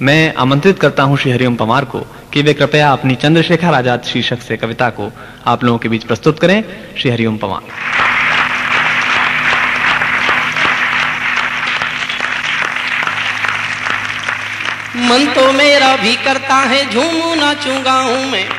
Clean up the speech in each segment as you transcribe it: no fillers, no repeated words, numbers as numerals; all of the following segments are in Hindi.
मैं आमंत्रित करता हूं श्री हरिओम पंवार को कि वे कृपया अपनी चंद्रशेखर आजाद शीर्षक से कविता को आप लोगों के बीच प्रस्तुत करें। श्री हरिओम पंवार। मन तो मेरा भी करता है झूमू नाचूं गाऊं में,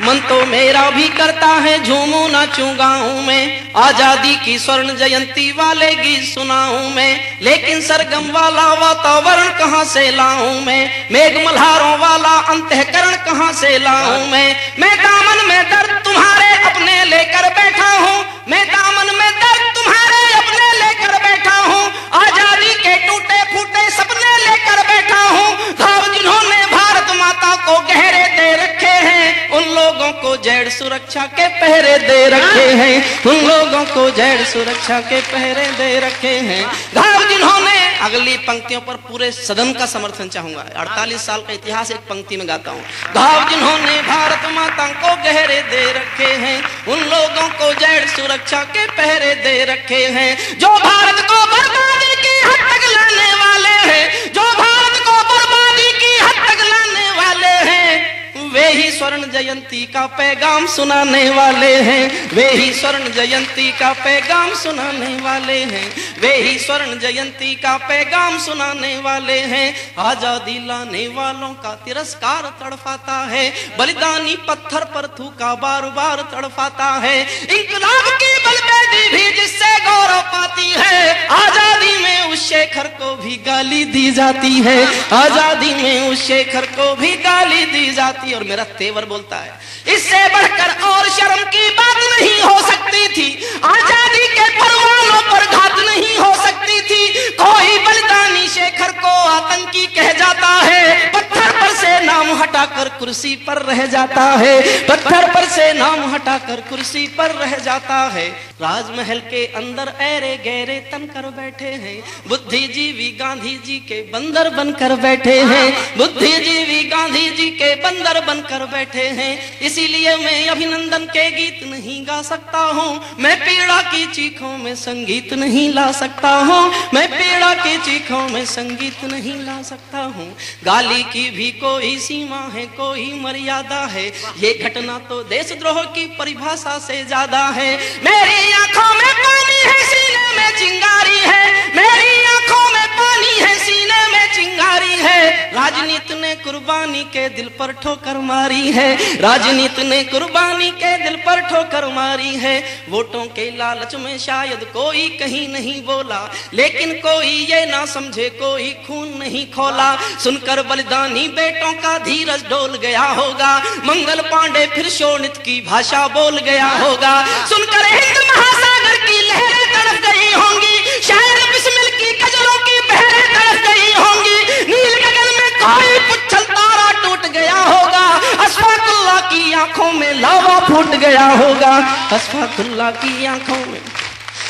मन तो मेरा भी करता है झूमू नाचूं गाऊं में, आजादी की स्वर्ण जयंती वाले गीत सुनाऊं मैं, लेकिन सरगम वाला वातावरण कहां से लाऊं मेघ मल्हारों वाला अंतःकरण कहां से लाऊं मैं दामन में दर्द तुम्हारे अपने लेकर बैठा हूं, मैं दामन में दर्द तुम्हारे अपने लेकर बैठा हूं, आजादी के टूटे फूटे सपने लेकर बैठा हूं, घाव जिन्होंने भारत माता को गहरे दे रखे हैं, उन लोगों को जेड सुरक्षा के पहरे दे रखे हैं, उन लोगों को जेड सुरक्षा के पहरे दे रखे हैं, घाव जिन्होंने। अगली पंक्तियों पर पूरे सदन का समर्थन चाहूंगा। 48 साल का इतिहास एक पंक्ति में गाता हूं। घाव जिन्होंने भारत माता को गहरे दे रखे हैं, उन लोगों को जेड सुरक्षा के पहरे दे रखे हैं, जो भारत को बर्बादी की हद तक लाने वाले हैं, जो भारत को बर्बादी की हद तक लाने वाले हैं, वे ही स्वर्ण जयंती का पैगाम सुनाने वाले हैं, वे ही स्वर्ण जयंती का पैगाम सुनाने वाले हैं, वे ही स्वर्ण जयंती का पैगाम सुनाने वाले हैं। आजादी लाने वालों का तिरस्कार तड़फाता है, बलिदानी पत्थर पर थूका बार बार तड़फाता है, इंकलाब की बलबेटी भी जिससे गौरव पाती है, आजादी में उस शेखर को भी गाली दी जाती है, आजादी में उस शेखर को भी गाली दी जाती है। और मेरा तेवर बोलता है, इससे बढ़कर और शर्म की बात नहीं हो सकती थी, आजादी के परवानों पर घात नहीं हो सकती थी, कोई बलिदानी शेखर को आतंकी कह जाता है, पत्थर पर से नाम हटाकर कुर्सी पर रह जाता है, पत्थर पर से नाम हटाकर कुर्सी पर रह जाता है। राजमहल के अंदर ऐरे गहरे तन कर बैठे हैं, बुद्धिजीवी गांधी जी के बंदर बनकर बैठे हैं, बुद्धिजीवी गांधी जी के बंदर बनकर बैठे हैं, इसीलिए मैं अभिनंदन के गीत नहीं गा सकता हूँ, मैं पीड़ा की चीखों में संगीत नहीं ला सकता हूँ, मैं पीड़ा की चीखों में संगीत नहीं ला सकता हूँ। गाली की भी कोई सीमा है, कोई मर्यादा है, ये घटना तो देशद्रोह की परिभाषा से ज्यादा है। मेरी आंखों में पानी है, सीने में चिंगारी है, मेरी आंखों में पानी है, सीने में चिंगारी है, राजनीति ने कुर्बानी के दिल पर ठोकर मारी है, राजनीति ने कुर्बानी के दिल पर ठोकर मारी है। वोटों के लालच में शायद कोई कहीं नहीं बोला, लेकिन कोई ये ना समझे कोई खून नहीं खोला, सुनकर बलिदानी बेटों का धीरज डोल गया होगा, मंगल पांडे फिर शोणित की भाषा बोल गया होगा, सुनकर हिंद महासागर की लहरें तड़प गई होंगी, शायद बिस्मिल की गजलों की बहरें तड़प गई होंगी, नील गगन में कोई पुच्छल तारा टूट गया होगा, अशफाकुल्लाह की आंखों में लावा फूट गया होगा, अशफाकुल्लाह की आंखों में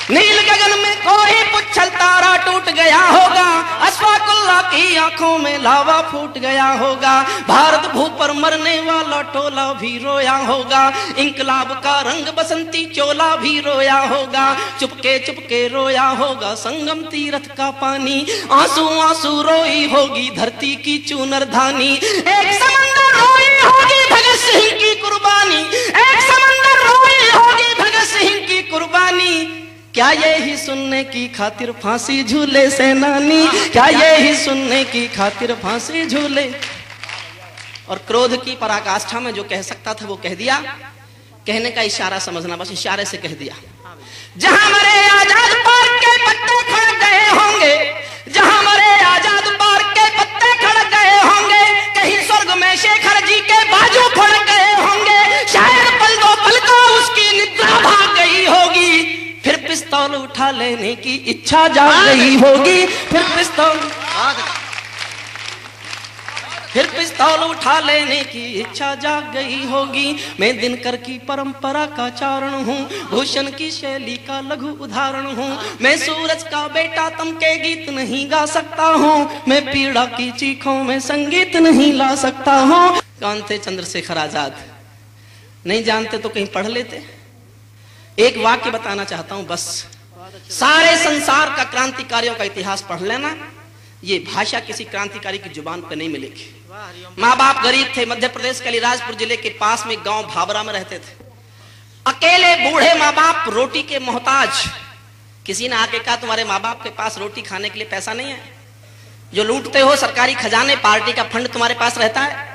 नील गगन में कोई पुच्छल तारा टूट गया होगा, अशफाकुल्लाह की आंखों में लावा फूट गया होगा, भारत भू पर मरने वाला टोला भी रोया होगा, इंकलाब का रंग बसंती चोला भी रोया होगा, चुपके रोया होगा संगम तीरथ का पानी, आंसू आंसू रोई होगी धरती की चूनर धानी, एक समंदर रोई होगी भगत सिंह की कुर्बानी, एक समंदर रोई होगी भगत सिंह की कुर्बानी। क्या ये ही सुनने की खातिर फांसी झूले सेनानी, क्या ये ही सुनने की खातिर फांसी झूले। और क्रोध की पराकाष्ठा में जो कह सकता था वो कह दिया, कहने का इशारा समझना, बस इशारे से कह दिया। जहां मरे आजाद पार्क के पत्ते खड़ गए होंगे, जहां मरे आजाद पार्क के पत्ते खड़ गए होंगे, कहीं स्वर्ग में शेखर जी के बाजू फड़ गए होंगे, शायद पल दो पल को उसकी निद्रा भाग गई होगी, फिर पिस्तौल उठा लेने की इच्छा जाग गई होगी, फिर पिस्तौल उठा लेने की इच्छा जाग गई होगी। मैं दिनकर की परंपरा का चारण हूँ, भूषण की शैली का लघु उदाहरण हूँ, मैं सूरज का बेटा तम के गीत नहीं गा सकता हूँ, मैं पीड़ा की चीखों में संगीत नहीं ला सकता हूँ। कौन थे चंद्रशेखर आजाद? नहीं जानते तो कहीं पढ़ लेते। एक वाक्य बताना चाहता हूं बस, सारे संसार का क्रांतिकारियों का इतिहास पढ़ लेना, ये भाषा किसी क्रांतिकारी की जुबान पर नहीं मिलेगी। माँ बाप गरीब थे, मध्य प्रदेश के अलीराजपुर जिले के पास में गांव भाबरा में रहते थे। अकेले बूढ़े माँ बाप, रोटी के मोहताज। किसी ने आके कहा तुम्हारे माँ बाप के पास रोटी खाने के लिए पैसा नहीं है? जो लूटते हो सरकारी खजाने, पार्टी का फंड तुम्हारे पास रहता है,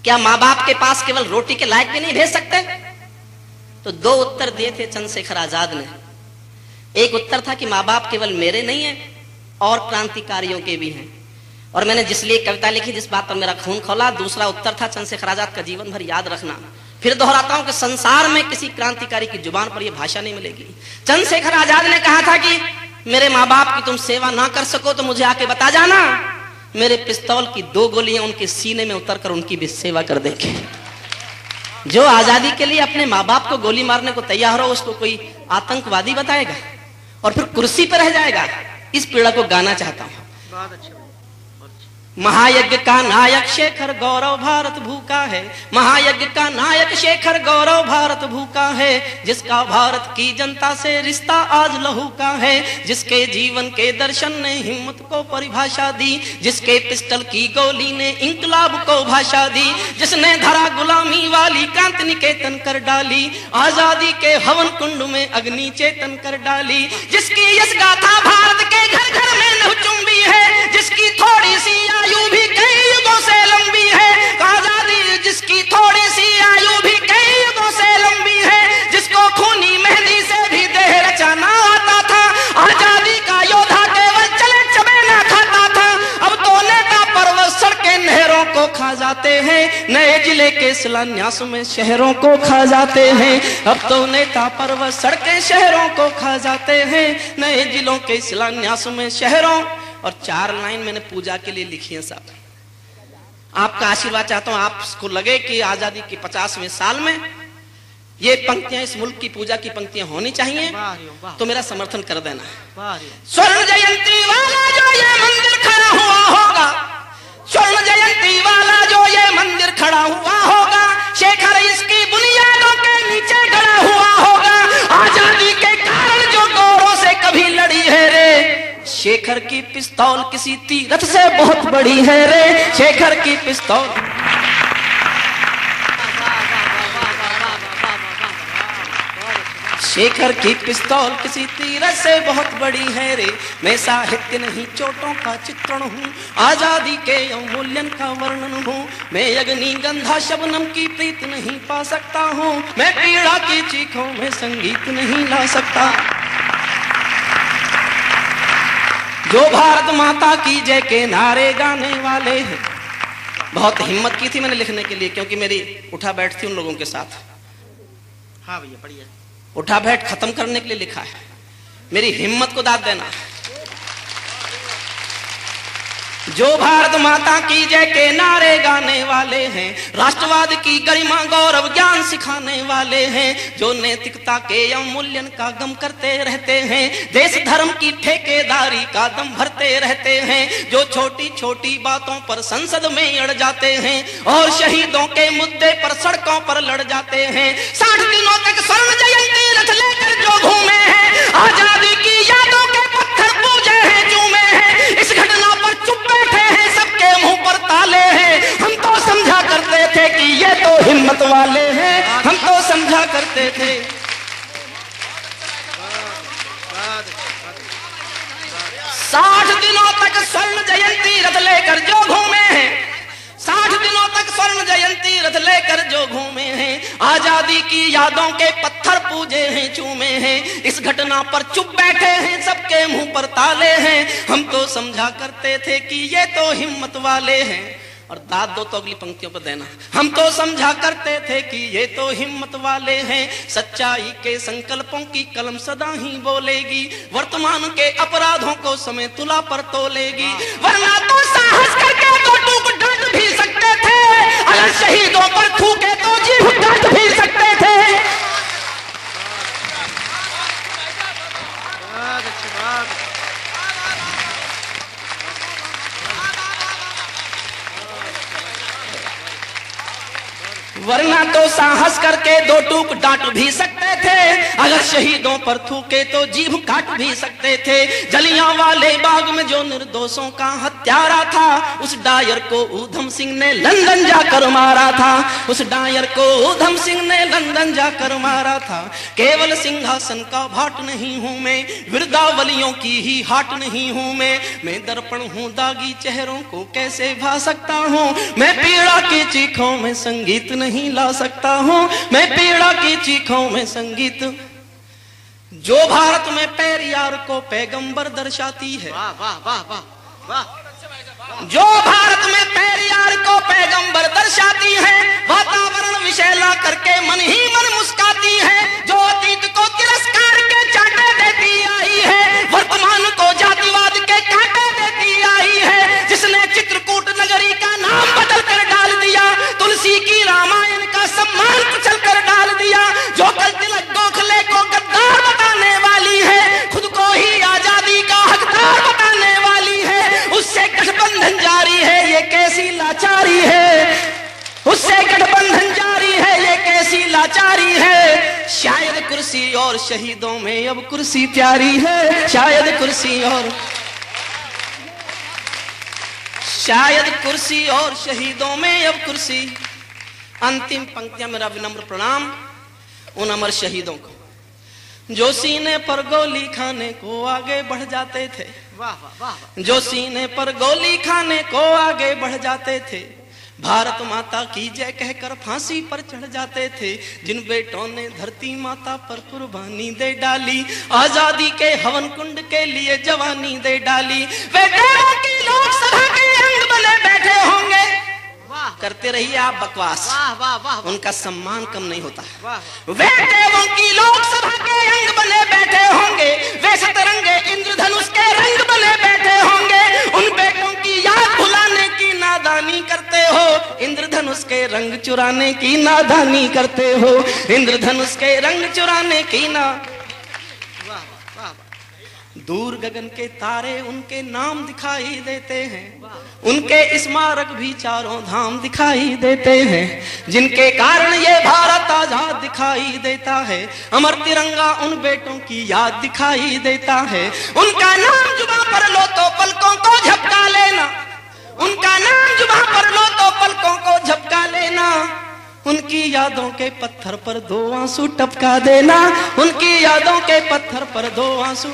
क्या माँ बाप के पास केवल रोटी के लायक भी नहीं भेज सकते? तो दो उत्तर दिए थे चंद्रशेखर आजाद ने। एक उत्तर था कि माँ बाप केवल मेरे नहीं है और क्रांतिकारियों के भी हैं, और मैंने जिस लिए कविता लिखी, जिस बात पर मेरा खून खौला। दूसरा उत्तर था चंद्रशेखर आजाद का जीवन भर याद रखना। फिर दोहराता हूं कि संसार में किसी क्रांतिकारी की जुबान पर यह भाषा नहीं मिलेगी। चंद्रशेखर आजाद ने कहा था कि मेरे माँ बाप की तुम सेवा ना कर सको तो मुझे आके बता जाना, मेरे पिस्तौल की 2 गोलियां उनके सीने में उतरकर उनकी भी सेवा कर देंगे। जो आजादी के लिए अपने माँ बाप को गोली मारने को तैयार हो, उसको कोई आतंकवादी बताएगा और फिर कुर्सी पर रह जाएगा। इस पीड़ा को गाना चाहता हूं। बहुत अच्छा। महायज्ञ का नायक शेखर गौरव भारत भूखा है, महायज्ञ का नायक शेखर गौरव भारत भूखा है, जिसका भारत की जनता से रिश्ता आज लहू का है, जिसके जीवन के दर्शन ने हिम्मत को परिभाषा दी, जिसके पिस्टल की गोली ने इंकलाब को भाषा दी, जिसने धरा गुलामी वाली क्रांति निकेतन कर डाली, आजादी के हवन कुंड में अग्नि चेतन कर डाली, जिसकी यश गाथा भारत के घर घर में नहुचुंबी है, जिसकी थोड़ी सी आयु भी कई युगों से लंबी है, आजादी जिसकी थोड़ी सी आयु भी कई युगों से लंबी है, जिसको खूनी मेहंदी से भी देह रचाना आता था, आजादी का योद्धा केवल चले चबेना खाता था। अब तो नेता पर्वत सड़कें नहरों को खा जाते हैं, नए जिले के शिलान्यास में शहरों को खा जाते हैं। अब तो नेता पर्वत सड़कें शहरों को खा जाते हैं, नए जिलों के शिलान्यास में शहरों। और 4 लाइन मैंने पूजा के लिए लिखी है साहब। आपका आशीर्वाद चाहता हूं, आपको लगे कि आजादी के 50वें साल में ये पंक्तियां, इस मुल्क की पूजा की पंक्तियां होनी चाहिए, तो मेरा समर्थन कर देना। स्वर्ण जयंती वाला जो ये मंदिर खड़ा हुआ होगा, स्वर्ण जयंती वाला जो ये मंदिर खड़ा हुआ होगा, शेखर इसकी बुनियादों के नीचे खड़ा हुआ होगा, आजादी के कारण जो गौरों से कभी लड़ी है रे, शेखर की पिस्तौल किसी तीरथ से बहुत बड़ी है रे, शेखर की पिस्तौल। शेखर की पिस्तौल किसी तीरथ से बहुत बड़ी है रे, मैं साहित्य नहीं चोटों का चित्रण हूँ, आजादी के अवमूल्यन का वर्णन हूँ, मैं अग्नि गंधा शबनम की प्रीत नहीं पा सकता हूँ, मैं पीड़ा की चीखों में संगीत नहीं ला सकता। जो भारत माता की जय के नारे गाने वाले हैं। बहुत हिम्मत की थी मैंने लिखने के लिए, क्योंकि मेरी उठा बैठ थी उन लोगों के साथ। हाँ भैया पढ़िए। उठा बैठ खत्म करने के लिए लिखा है, मेरी हिम्मत को दाद देना। जो भारत माता की जय के नारे गाने वाले हैं, राष्ट्रवाद की गरिमा गौरव ज्ञान सिखाने वाले हैं, जो नैतिकता के अवमूल्यन का गम करते रहते हैं, देश धर्म की ठेकेदारी का दम भरते रहते हैं, जो छोटी छोटी बातों पर संसद में अड़ जाते हैं और शहीदों के मुद्दे पर सड़कों पर लड़ जाते हैं। 60 दिनों तक स्वर्ण जयंती रथ लेकर जो घूमे हैं, आजादी की यादों के पत्थर पूजे हैं, चूमे हैं, इस घटना पर चुप बैठे हैं, सबके मुंह पर ताले हैं। हम तो समझा करते थे कि ये तो हिम्मत वाले हैं, हम तो समझा करते थे। 60 दिनों तक स्वर्ण जयंती रथ लेकर जो घूमे हैं, 60 दिनों तक स्वर्ण जयंती रथ लेकर जो घूमे हैं, आजादी की यादों के पत्थर पूजे हैं, चूमे हैं, इस घटना पर चुप बैठे हैं, सबके मुंह पर ताले हैं। हम तो समझा करते थे कि ये तो हिम्मत वाले हैं। और दाद दो तो अगली पंक्तियों पर देना। हम तो समझा करते थे कि ये तो हिम्मत वाले हैं, सच्चाई के संकल्पों की कलम सदा ही बोलेगी, वर्तमान के अपराधों को समय तुला पर तोलेगी, वरना तो साहस करके तो टूक डांट भी सकते थे, अगर शहीदों पर थूके तो जीभ काट भी सकते थे। वरना तो साहस करके दो टूक डांट भी सकते थे, अगर शहीदों पर थूके तो जीभ काट भी सकते थे। जलियांवाले बाग में जो निर्दोषों का हत्यारा था, उस डायर को ऊधम सिंह ने लंदन जाकर मारा था, उस डायर को ऊधम सिंह ने लंदन जाकर मारा था। केवल सिंहासन का भाट नहीं हूं मैं, विरदावलियों की ही हाट नहीं हूं मैं दर्पण हूं, दागी चेहरों को कैसे भा सकता हूं, मैं पीड़ा की चीखों में संगीत नहीं ला सकता हूं, मैं पीड़ा की चीखों में संगीत। जो भारत में पेरियार को पैगंबर दर्शाती है, वाह वाह वाह वाह वाह, जो भारत में पेरियार को पैगंबर दर्शाती है, वातावरण विषैला करके मन ही मन मुस्काती है, जो अतीत को तिरस्कार के चांटे देती आई है, वर्तमान को जातिवाद के कांटे देती आई है, जिसने चित्रकूट नगरी का नाम बदल कर डाल दिया, तुलसी की रामायण का सम्मान कुचल कर डाल दिया, जो कल तिलक गोखले को गद्दार बताने वाली है, खुद को ही आजादी का हकदार बताने वाली है, उससे गठबंधन जारी है, ये कैसी लाचारी है, उससे गठबंधन जारी है, ये कैसी लाचारी है। शायद कुर्सी और शहीदों में अब कुर्सी प्यारी है, शायद कुर्सी और शहीदों में अब कुर्सी। अंतिम पंक्तियां, मेरा विनम्र प्रणाम उन अमर शहीदों को जो सीने पर गोली खाने को आगे बढ़ जाते थे, वाह वाह वाह, जो सीने पर गोली खाने को आगे बढ़ जाते थे, भारत माता की जय कहकर फांसी पर चढ़ जाते थे, जिन बेटों ने धरती माता पर कुर्बानी दे डाली, आजादी के हवन कुंड के लिए जवानी दे डाली, वे देवों की लोकसभा के अंग बने बैठे होंगे। करते रहिए आप बकवास, वाह वाह वाह, उनका सम्मान कम नहीं होता। वाह वे देवों की लोकसभा के अंग बने बैठे होंगे, वे सतरंगे इंद्रधनुष के रंग बने बैठे होंगे, उन बेटों की याद भुलाने की नादानी करते हो, इंद्रधनुष के रंग चुराने की नादानी करते हो, इंद्रधनुष के रंग चुराने की ना। दूर गगन के तारे उनके नाम दिखाई देते हैं, उनके स्मारक भी चारों धाम दिखाई देते हैं, जिनके कारण ये भारत आजाद दिखाई देता है, अमर तिरंगा उन बेटों की याद दिखाई देता है, उनका नाम जुबां पर लो तो पलकों को झपका लेना, उनका नाम जुबां पर लो तो पलकों को झपका लेना, उनकी यादों के पत्थर पर दो आंसू टपका देना, उनकी यादों के पत्थर पर दो आंसू।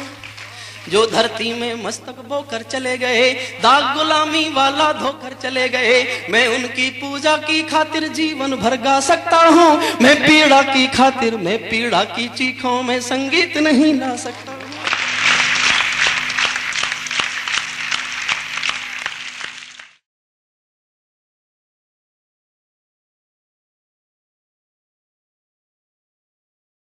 जो धरती में मस्तक बोकर चले गए, दाग गुलामी वाला धोकर चले गए, मैं उनकी पूजा की खातिर जीवन भर गा सकता हूँ, मैं पीड़ा की खातिर, मैं पीड़ा की चीखों में संगीत नहीं ला सकता।